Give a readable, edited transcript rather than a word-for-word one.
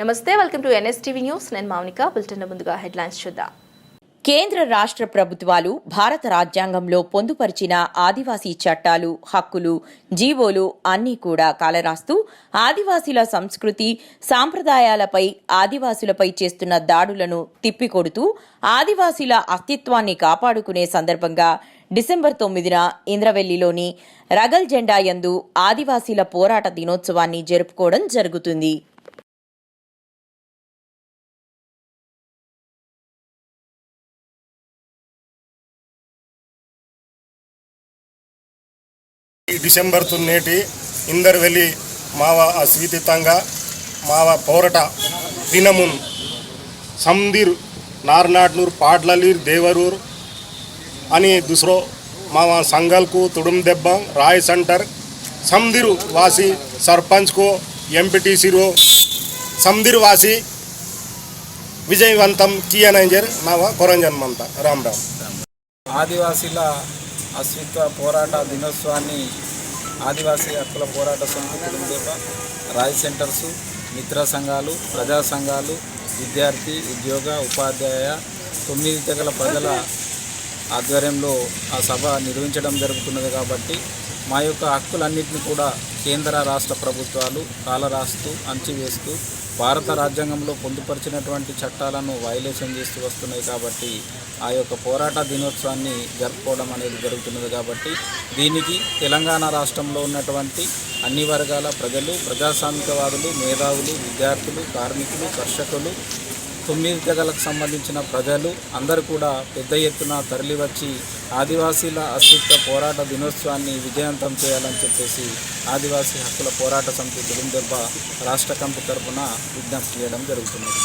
నమస్తే, welcome to NSTV news. నేను Mounika. Bulletin ముందుగా హెడ్లైన్స్ చూద్దాం. కేంద్ర రాష్ట్ర ప్రభుత్వాలు భారత రాజ్యాంగంలో పొందుపరిచిన ఆదివాసీ చట్టాలు, హక్కులు, జీవోలు అన్నీ కూడా కాలరాస్తూ ఆదివాసీల సంస్కృతి, సాంప్రదాయాలపై, ఆదివాసులపై చేస్తున్న దాడులను తిప్పికొడుతూ ఆదివాసీల అస్తిత్వాన్ని కాపాడుకునే సందర్భంగా డిసెంబర్ 9న ఇంద్రవెల్లిలోని రగల్ జెండా యందు ఆదివాసీల పోరాట దినోత్సవాన్ని జరుపుకోవడం జరుగుతుంది. డిసెంబర్ 9 ఇందర్వెల్లి మావ అస్వితంగా మావ పోరాట దినమున్ समदीर नारनाटनूर पाटलालीर देवरूर आणि दुसरो मावा संगल को तुडुम देब्बा राय सेंटर समदीर वासी सरपंच को एमपीटीसी रो समदीर वासी विजयवंतम किया नंजर मावा कोरंजन मंता राम राम. ఆదివాసీల అస్తిత్వ పోరాట దినోత్సవాన్ని ఆదివాసీ హక్కుల పోరాట సమితి కుటుంబ రాయ్ సెంటర్సు, మిత్ర సంఘాలు, ప్రజా సంఘాలు, విద్యార్థి, ఉద్యోగ, ఉపాధ్యాయ 9 తెగల ప్రజల ఆధ్వర్యంలో ఆ సభ నిర్వహించడం జరుగుతున్నది. కాబట్టి మా యొక్క హక్కులన్నింటినీ కూడా కేంద్ర రాష్ట్ర ప్రభుత్వాలు కాలరాస్తూ అణచివేస్తూ భారత రాజ్యాంగంలో పొందుపరిచినటువంటి చట్టాలను వైలేషన్ చేస్తూ వస్తున్నాయి. కాబట్టి ఆ యొక్క పోరాట దినోత్సవాన్ని జరుపుకోవడం అనేది జరుగుతున్నది. కాబట్టి దీనికి తెలంగాణ రాష్ట్రంలో ఉన్నటువంటి అన్ని వర్గాల ప్రజలు, ప్రజాస్వామికవాదులు, మేధావులు, విద్యార్థులు, కార్మికులు, కర్షకులు, 9 తెగలకు సంబంధించిన ప్రజలు అందరూ కూడా పెద్ద ఎత్తున తరలివచ్చి ఆదివాసీల అస్తిత్వ పోరాట దినోత్సవాన్ని విజయవంతం చేయాలని చెప్పేసి ఆదివాసీ హక్కుల పోరాట సమితి దుర్గం రాష్ట్ర కమిటీ తరఫున విజ్ఞప్తి చేయడం జరుగుతున్నది.